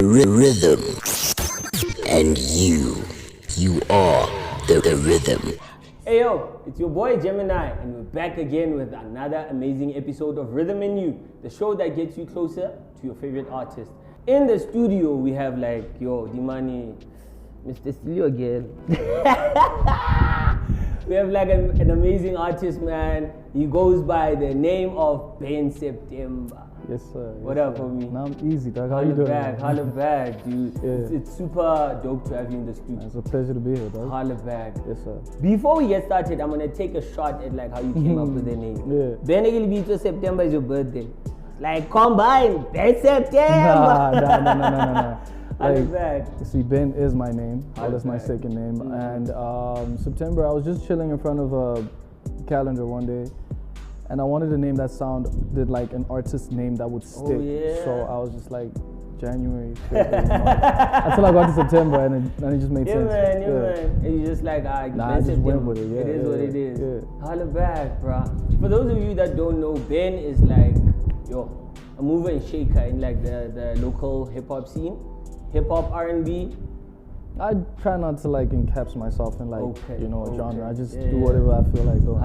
Rhythm. And you are the rhythm. Hey yo, it's your boy Gemini, and we're back again with another amazing episode of Rhythm and You, the show that gets you closer to your favorite artist. In the studio, we have Dimani, Mr. Stilio again. We have an amazing artist, man. He goes by the name of Ben September. Yes, sir. What up, homie? Now I'm easy, dog. How you doing? Holla back, dude. Yeah. It's super dope to have you in the studio. It's a pleasure to be here, dog. Holla back. Yes, sir. Before we get started, I'm gonna take a shot at how you came up with the name. Yeah. Ben September is your birthday. Combine Ben September. Nah. Holla back. See, Ben is my name. Holla That's my back. second name. And September, I was just chilling in front of a calendar one day, and I wanted a name that sounded like an artist name that would stick. Yeah. So I was just like, January, February, March. Until I got to September, and it just made sense. Man. And you just Ben I just September. went with it. Yeah, It is what it is. Yeah. Holla back, bruh. For those of you that don't know, Ben is a mover and shaker in the local hip hop scene. Hip hop, R&B. I try not to encapsulate myself in a genre. I just do whatever I feel like doing.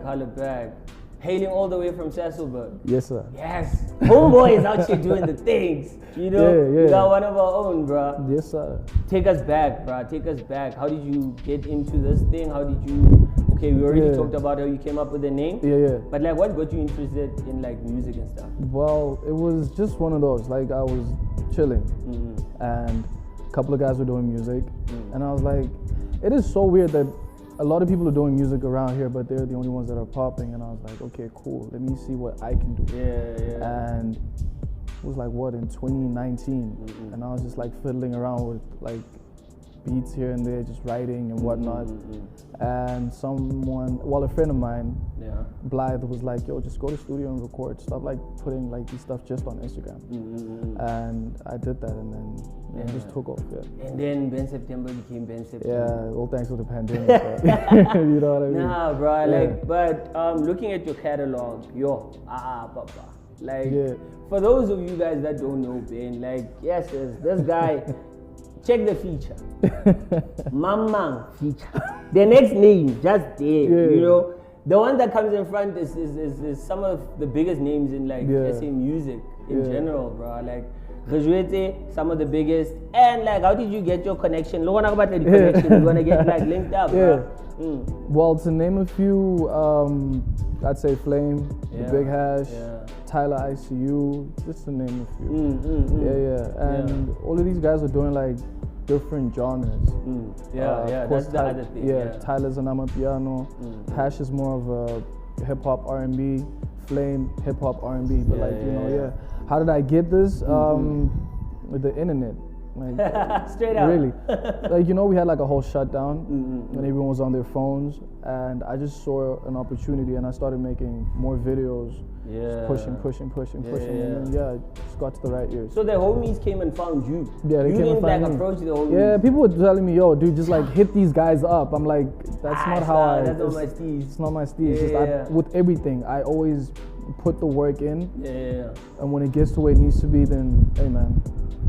Holla back. Hailing all the way from Sasselberg. Yes, sir. Yes. Homeboy is out here doing the things. You got one of our own, bruh. Yes, sir. Take us back, bruh. Take us back. How did you get into this thing? How did you... Okay, we already talked about how you came up with the name. Yeah. But what got you interested in music and stuff? Well, it was just one of those. I was chilling, and a couple of guys were doing music, and I was like, it is so weird that a lot of people are doing music around here, but they're the only ones that are popping. And I was like, okay, cool. Let me see what I can do. Yeah. And it was in 2019, and I was just fiddling around with beats here and there, just writing and whatnot. And a friend of mine, Blythe, was like, yo, just go to the studio and record. Stop putting these stuff just on Instagram. And I did that, and then it just took off. Yeah. And then Ben September became Ben September. Yeah, all thanks to the pandemic. But, you know what I mean? Nah, bro. But looking at your catalog, papa. For those of you guys that don't know Ben, yes, this guy. Check the feature. Mamang feature. The next name, just there. Yeah. The one that comes in front is some of the biggest names in SA music in general, bro. Rejuete, some of the biggest. And how did you get your connection? Look about the connection. You wanna get linked up, bro. Well, to name a few, I'd say Flame, The Big Hash, Tyler ICU, just to name a few. And all of these guys are doing different genres. That's the other thing. Tyler's an amapiano, Hash is more of a hip hop R&B, Flame hip hop R&B. But how did I get this? With the internet. Straight up. Really. We had a whole shutdown when everyone was on their phones, and I just saw an opportunity, and I started making more videos. Just pushing. And then, it just got to the right ears. So the homies came and found you. Yeah, they you came and didn't found me. approach the homies. Yeah, people were telling me, yo, dude, just hit these guys up. I'm like, that's not how That's not my steez. It's not my steez. With everything, I always put the work in. Yeah. And when it gets to where it needs to be, then, hey, man.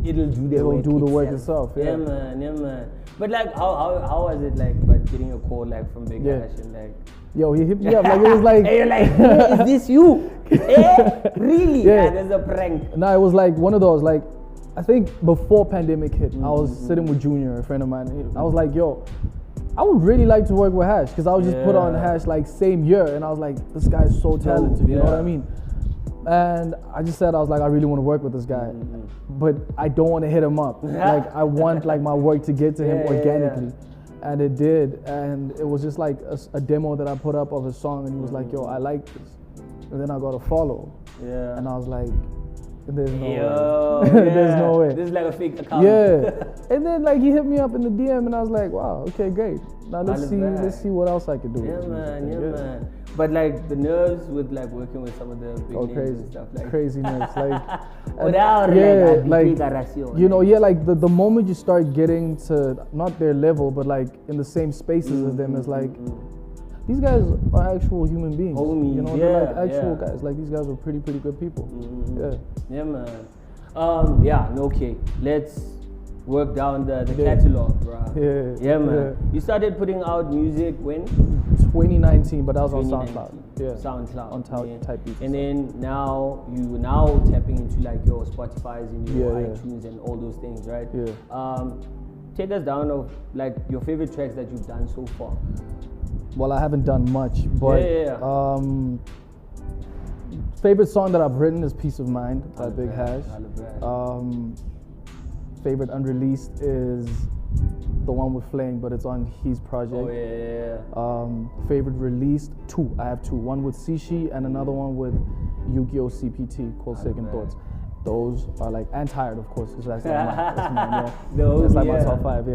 It'll do the work itself. Yeah, man. But how was it but getting a call from Big Hash and yo, he hit me up it was hey, you're hey, is this you? Hey, really? Yeah. There's a prank. No, it was one of those I think before pandemic hit, I was sitting with Junior, a friend of mine. I was like, yo, I would really like to work with Hash, because I was just put on Hash same year, and I was like, this guy is so talented. You know what I mean? And I just said, I was like, I really want to work with this guy, but I don't want to hit him up. I want my work to get to him organically. And it did, and it was just a demo that I put up of a song, and he was like, yo, I like this. And then I got a follow. Yeah. And I was like, there's no way. There's no way. This is a fake account. Yeah. And then he hit me up in the DM, and I was like, wow, okay, great. Now let's see what else I can do. Yeah, man. But the nerves with working with some of the big names and stuff craziness, the moment you start getting to not their level, but in the same spaces as them, is these guys are actual human beings. Homies, they're actual guys. These guys are pretty good people. Yeah, man. Yeah, no, okay. Let's work down the catalog, bro. Yeah, man. Yeah. You started putting out music when? 2019, but that was on 2019. SoundCloud. Yeah. SoundCloud. On type beats. And then now tapping into like your Spotify's and your iTunes and all those things, right? Yeah. Take us down of like your favorite tracks that you've done so far. Well, I haven't done much, but favorite song that I've written is "Peace of Mind" by Big Hash. Favorite unreleased is the one with Flame, but it's on his project. Oh yeah. Favorite released, two. I have two. One with Sishi and another one with Yu-Gi-Oh! CPT called Second Thoughts. Those are like, and Tired, of course, because that's like my top 5.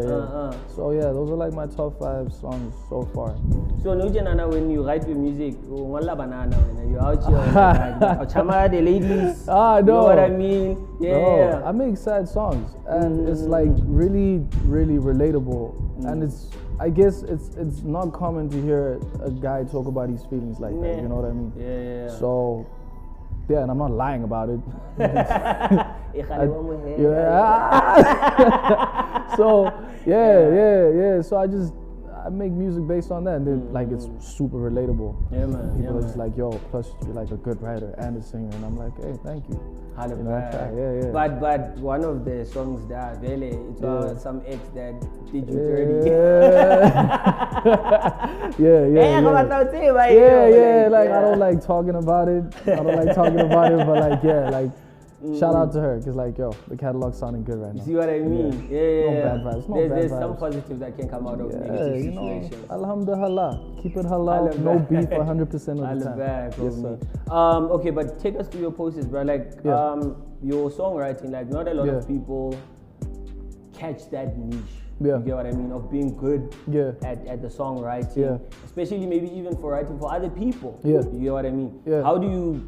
So yeah, those are like my top 5 songs so far. So Nana, when you write your music, you're out here like, the ladies. No. You know what I mean? Yeah. No, I make sad songs, and it's like really, really relatable. And I guess it's not common to hear a guy talk about his feelings like that. You know what I mean? Yeah. So. Yeah, and I'm not lying about it. So yeah. So I make music based on that, and then like it's super relatable. Yeah, man. People are just like, yo, plus you're like a good writer and a singer, and I'm like, hey, thank you. You know, But one of the songs that really it's some ex that did you dirty. Yeah. Like I don't like talking about it. But like shout out to her, because like, yo, the catalog's sounding good right now. You see what I mean? Yeah. No bad vibes. There's some positive that can come out of negative situations. Alhamdulillah. Keep it halal. No beef 100% of the time. Yes, sir. Okay, but take us through your process, bro. Like your songwriting, like not a lot of people catch that niche. Yeah. You get what I mean? Of being good at the songwriting. Yeah. Especially maybe even for writing for other people. Yeah. You get what I mean? Yeah. How do you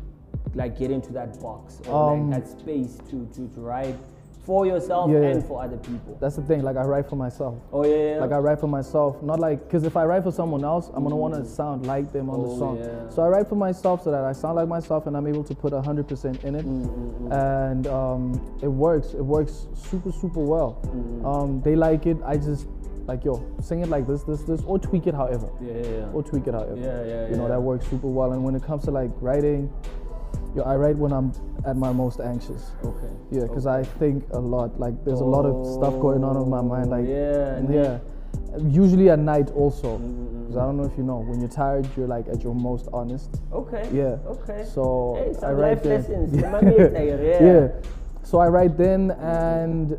like get into that box or like that space to write for yourself and for other people? That's the thing, like I write for myself. Oh yeah. Like I write for myself, not like, because if I write for someone else, I'm gonna want to sound like them on the song. Yeah. So I write for myself so that I sound like myself and I'm able to put 100% in it. And it works super, super well. They like it. I just like, yo, sing it like this, or tweak it however. Or tweak it however. You know, that works super well. And when it comes to like writing, I write when I'm at my most anxious. Okay. Yeah, because I think a lot. Like, there's a lot of stuff going on in my mind. Like, usually at night also. Because I don't know if you know, when you're tired, you're like at your most honest. Okay. Yeah. Okay. So hey, some I write life then. lessons. So I write then and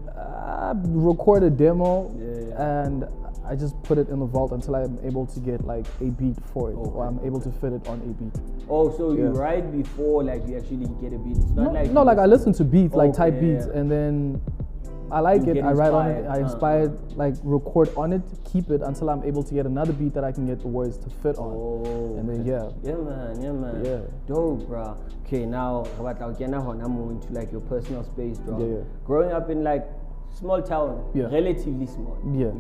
record a demo and I just put it in the vault until I'm able to get like a beat for it, or I'm able to fit it on a beat. Oh, so you write before like you actually get a beat? It's not like I listen to beats, like type beats, and then I like it, I write on it, I inspire it, like record on it, keep it until I'm able to get another beat that I can get the words to fit on. And then Yeah, man. Dope, bro. Okay, now I'm moving to like your personal space, bro. Yeah. Growing up in like small town, relatively small, Yeah.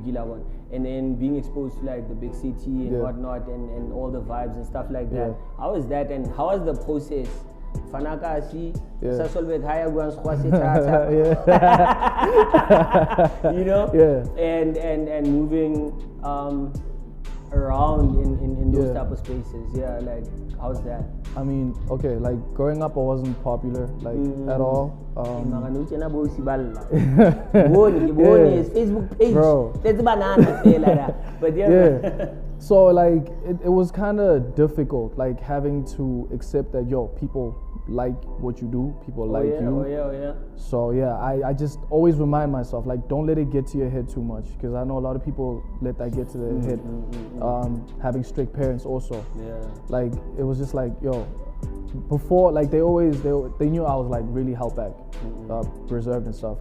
and then being exposed to like the big city and whatnot, and all the vibes and stuff like that. How is that, and how was the process? Fanaka si sasolve khaya gwan you know, and moving around in those type of spaces. Yeah, like how's that? I mean, okay, like growing up I wasn't popular like at all. His Facebook page. Bro. That's banana. But so like it was kind of difficult, like having to accept that people like what you do, people like you. So I just always remind myself, like, don't let it get to your head too much, because I know a lot of people let that get to their head. Having strict parents also. Like it was just like, before, like they knew I was like really held back, reserved and stuff.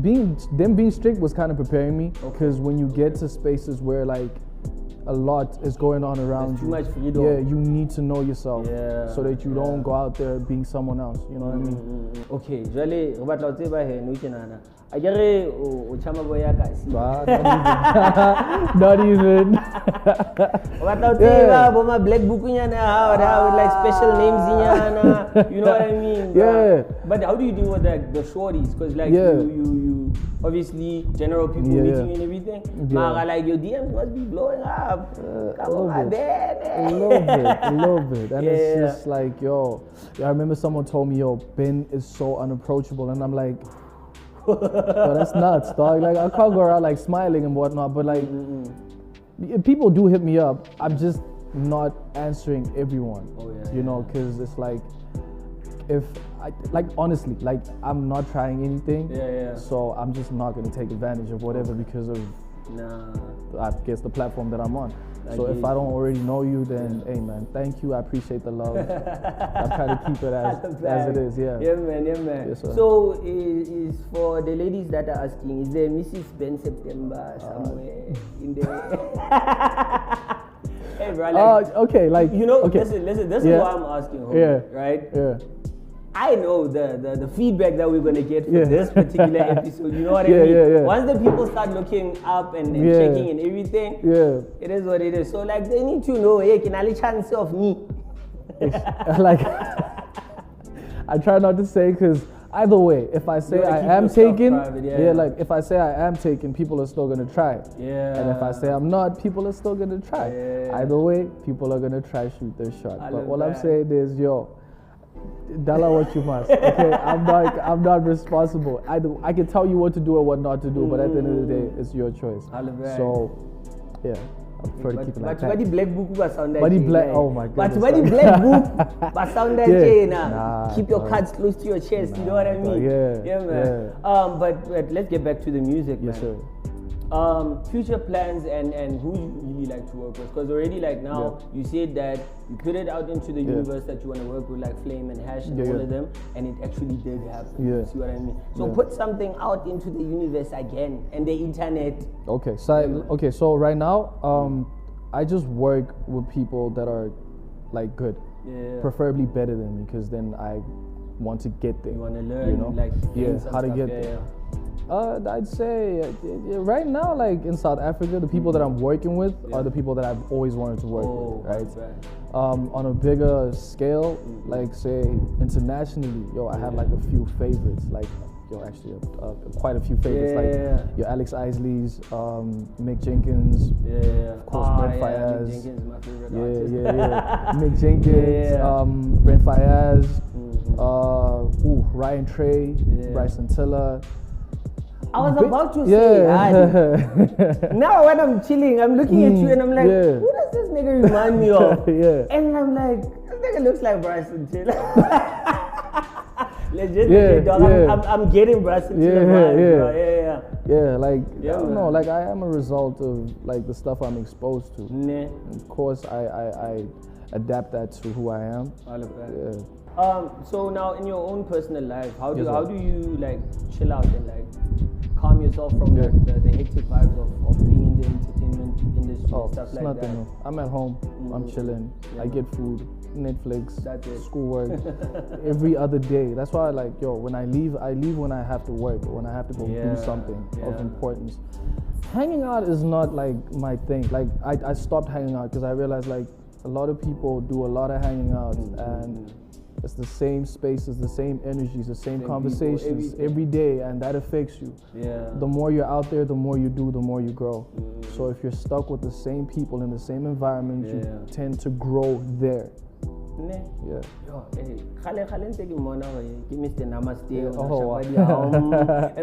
Being strict was kind of preparing me, because when you get to spaces where like a lot is going on around too much freedom. You need to know yourself, so that you don't go out there being someone else. You know what I mean? Okay, Ajare uchama boya kasi. Not even. What out there, boma black book niya na with like special names niya na. You know what I mean? Yeah. But how do you deal with like the shorties? Because like you obviously general people meeting you and everything. Like your DMs must be blowing up. Come on, man. A little bit. And it's just like, yo, I remember someone told me, yo, Ben is so unapproachable, and I'm like, yo, that's nuts, dog. Like, I can't go around like smiling and whatnot, but like, people do hit me up. I'm just not answering everyone, you know, because it's like, honestly, like, I'm not trying anything, so I'm just not gonna take advantage of whatever because of, I guess, the platform that I'm on. So if I don't already know you, then hey man, thank you. I appreciate the love. I try to keep it as it is. Yeah. Yeah man. Yes, so is for the ladies that are asking, is there Mrs. Ben September somewhere in there? Hey bro, like, okay, like, you know, okay. listen. This is why I'm asking, homie, right? Yeah. I know the feedback that we're gonna get for this particular episode. You know what I mean? Yeah. Once the people start looking up and checking and everything, it is what it is. So like they need to know, hey, can I chance of me? Like, I try not to say, because either way, if I say I am taken, like if I say I am taken, people are still gonna try. And if I say I'm not, people are still gonna try. Either way, people are gonna try shoot their shot. But all I'm saying is, yo, dollar what you must. Okay, I'm not responsible. I can tell you what to do and what not to do, but at the end of the day, it's your choice. So, yeah, I prefer to keep it like that. But the black book was sound oh my goodness. But the black book was sound keep your cards close to your chest. You know what I mean? Yeah, man. But let's get back to the music. Yes, sir. Future plans and who you really like to work with, because already like now you said that you put it out into the universe that you want to work with like Flame and Hash and all of them, and it actually did happen. You see what I mean? So put something out into the universe again and the internet. Okay, so right now I just work with people that are like good, preferably better than me, because then I want to get there. You want to learn, you know? like how to get there. I'd say right now, like in South Africa, the people that I'm working with are the people that I've always wanted to work with, right? On a bigger scale, like say internationally, I have like a few favorites, like actually quite a few favorites, like your Alex Isleys, Mick Jenkins, of course Brent Fayez. Mick Jenkins is my favorite artist. Mick Jenkins, Brent Fayez, Ryan Trey, Bryson Tiller. I was about to say, now when I'm chilling, I'm looking at you and I'm like, who does this nigga remind me of? And I'm like, this nigga looks like Bryson Tiller. Legit, dog. I'm getting Bryson Tiller vibes, I don't know, like I am a result of like the stuff I'm exposed to. Of course, I adapt that to who I am. All of that. So now in your own personal life, how do you like chill out and like calm yourself from the hectic vibes of being in the entertainment industry and stuff like that? Nothing. I'm at home. I'm chilling. I get food, Netflix, schoolwork every other day. That's why when I leave when I have to work or when I have to go do something of importance. Hanging out is not like my thing. Like I stopped hanging out because I realized like a lot of people do a lot of hanging out and it's the same spaces, the same energies, the same conversations every day, and that affects you. The more you're out there, the more you do, the more you grow. So if you're stuck with the same people in the same environment, you tend to grow there. And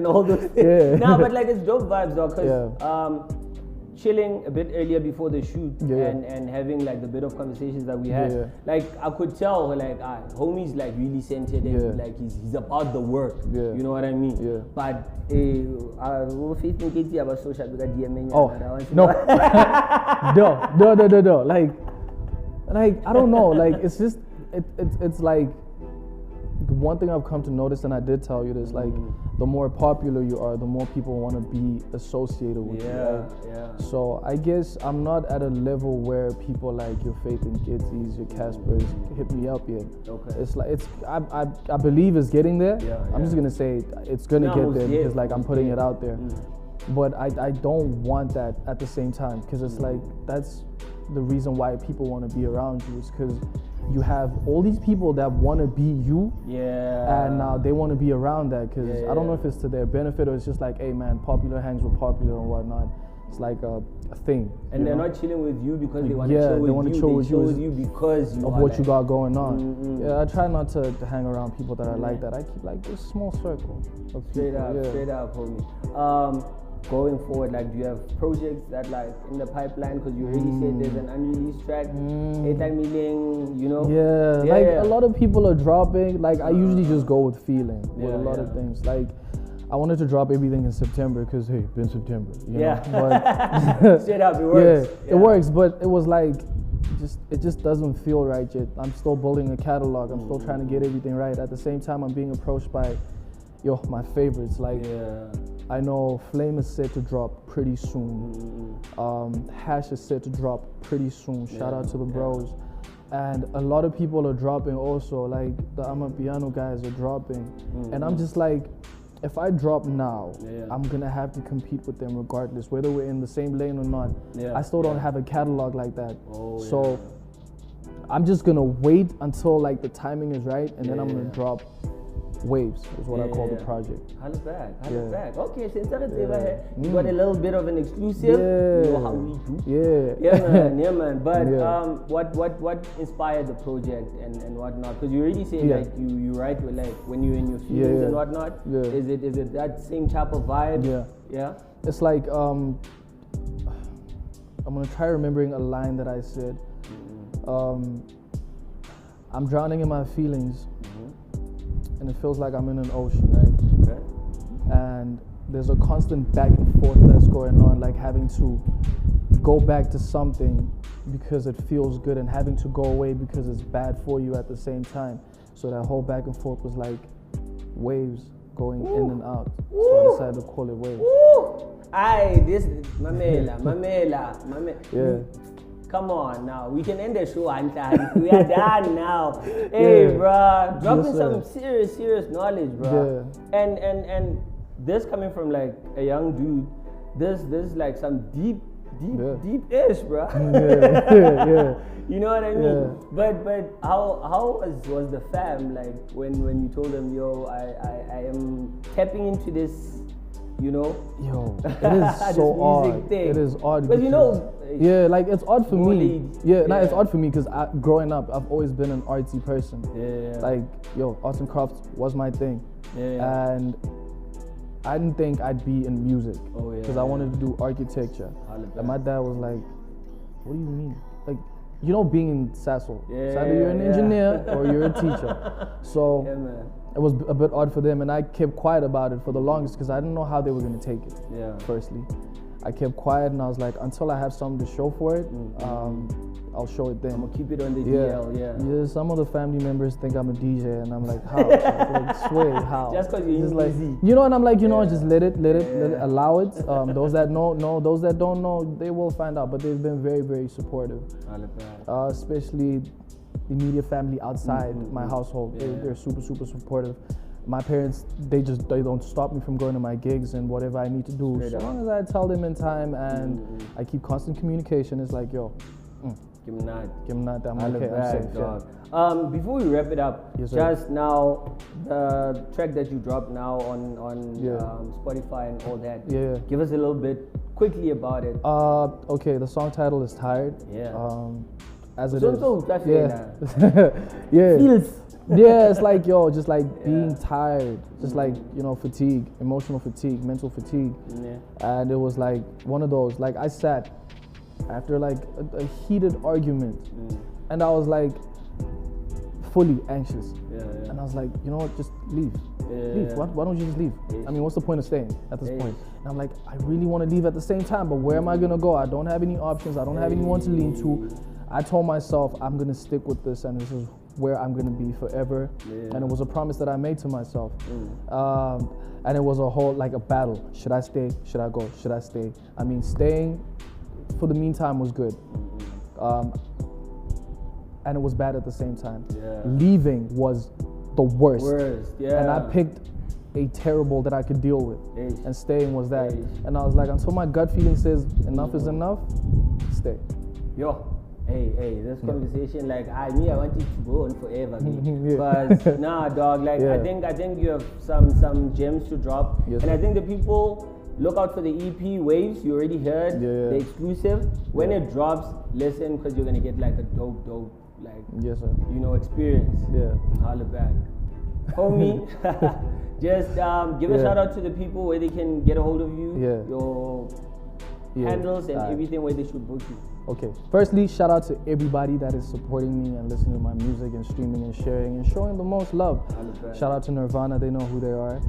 all those things. No, but like it's dope vibes though, because chilling a bit earlier before the shoot and having like the bit of conversations that we had, like I could tell like homie's like really centered and like he's about the work. You know what I mean? But no. Like I don't know. Like it's just it's like one thing I've come to notice, and I did tell you this, like the more popular you are, the more people want to be associated with you. Right? Yeah. So I guess I'm not at a level where people like your Faith and Gitzies, your Caspers hit me up yet. Okay. It's like I believe it's getting there. I'm just gonna say it's gonna get there because like I'm putting it out there. But I don't want that at the same time, because it's like that's the reason why people want to be around you, is because you have all these people that want to be you, and now they want to be around that, because I don't know if it's to their benefit or it's just like, hey man, popular hangs with popular and whatnot. It's like a thing. And they're not chilling with you because they want to chill with you. They chill with you because you of what you got going on. Yeah, I try not to hang around people that are like that. I keep like this small circle of straight people. Straight up, homie. Going forward, like, do you have projects that like in the pipeline? Because you already said there's an unreleased track, 8 million, you know. A lot of people are dropping. Like I usually just go with feeling with a lot of things. Like I wanted to drop everything in September because hey, it's been September. You know? But straight up, it works. It works. But it was like, it just doesn't feel right yet. I'm still building a catalog. I'm still trying to get everything right. At the same time, I'm being approached by, my favorites. Like I know Flame is set to drop pretty soon. Hash is set to drop pretty soon. Shout out to the bros. And a lot of people are dropping also. Like the Amapiano guys are dropping. And I'm just like, if I drop now, I'm gonna have to compete with them regardless, whether we're in the same lane or not. I still don't have a catalog like that. So I'm just gonna wait until like the timing is right, and then I'm gonna drop Waves, is what I call the project. Holla back. Okay, since you got a little bit of an exclusive. You know how we do. Yeah, man. But what inspired the project and whatnot? Because you already say like you write with like when you're in your feelings and whatnot. Is it that same type of vibe? Yeah. It's like I'm gonna try remembering a line that I said. I'm drowning in my feelings. And it feels like I'm in an ocean, right? Okay. And there's a constant back and forth that's going on, like having to go back to something because it feels good and having to go away because it's bad for you at the same time. So that whole back and forth was like waves going in and out. So I decided to call it waves. Aye, this Mamela. Yeah. Come on now, we can end the show and we are done now. Hey, bro, dropping some serious knowledge, bro. And this coming from like a young dude, this is like some deep-ish, bro. You know what I mean? But how was the fam like when you told them, yo, I am tapping into this, you know? Yo, it is so odd. Thing. It is odd. But you know, like it's odd for me. It's odd for me because growing up, I've always been an artsy person. Like, arts and crafts was my thing. And I didn't think I'd be in music because I wanted to do architecture. And my dad was like, what do you mean? Like, being in Sassel. It's either you're an engineer or you're a teacher. So it was a bit odd for them, and I kept quiet about it for the longest because I didn't know how they were going to take it. Firstly, I kept quiet, and I was like, until I have something to show for it, I'll show it then. I'm gonna keep it on the DL. Yeah. Some of the family members think I'm a DJ, and I'm like, how? Like, swear, how? Just because you're like, easy. And I'm like, just let it, allow it. Those that know, those that don't know, they will find out. But they've been very, very supportive. Especially the immediate family outside my household. They're super, super supportive. My parents, they don't stop me from going to my gigs and whatever I need to do. As long as I tell them in time and I keep constant communication, it's like, give me that. I'm okay, I'm safe. Dog. Before we wrap it up, just now, the track that you dropped now on Spotify and all that, give us a little bit quickly about it. Okay, the song title is Tired. As it is. Feels. It's like, just like being tired, just like, fatigue, emotional fatigue, mental fatigue. And it was like one of those, like I sat after like a heated argument and I was like fully anxious. And I was like, you know what, just leave. Leave. Why don't you just leave? I mean, what's the point of staying at this point? And I'm like, I really want to leave at the same time, but where am I going to go? I don't have any options. I don't have anyone to lean to. I told myself I'm gonna stick with this, and this is where I'm gonna be forever. Yeah. And it was a promise that I made to myself. And it was a whole like a battle. Should I stay? Should I go? Should I stay? I mean, staying for the meantime was good. And it was bad at the same time. Yeah. Leaving was the worst. Yeah. And I picked a terrible that I could deal with. Eish. And staying was that. Eish. And I was like, until my gut feeling says enough is enough, stay. Yo, hey, this conversation, like I wanted to go on forever, Yeah. because nah, dog, like Yeah. I think you have some gems to drop, Yes. and I think the people look out for the EP Waves. You already heard the exclusive. When it drops, listen, because you're gonna get like a dope, like Yes, sir. experience. Yeah. Holla back, homie. Just give a shout out to the people where they can get a hold of you. Yeah. Your Yeah. handles and Alright. everything where they should book you. Okay. Firstly, shout out to everybody that is supporting me and listening to my music and streaming and sharing and showing the most love. Shout out to Nirvana, they know who they are.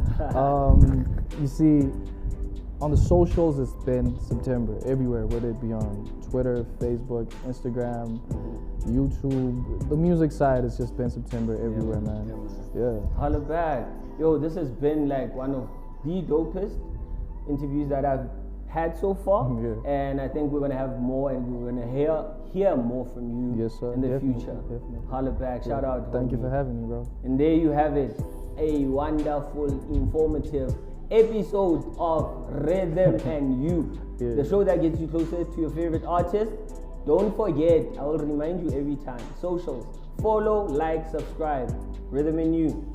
You see, on the socials, it's been September everywhere, whether it be on Twitter, Facebook, Instagram, YouTube. The music side has just been September everywhere, man. Yeah. Holla back. Yo, this has been like one of the dopest interviews that I've had so far. Yeah. And I think we're gonna have more, and we're gonna hear more from you Yes, sir. in the Definitely, future. definitely. Holla back. Shout out. Thank you homie. for having me, bro. And there you have it. A wonderful, informative episode of Rhythm and You. Yeah. The show that gets you closer to your favorite artist. Don't forget, I will remind you every time. Socials. Follow, like, subscribe. Rhythm and You.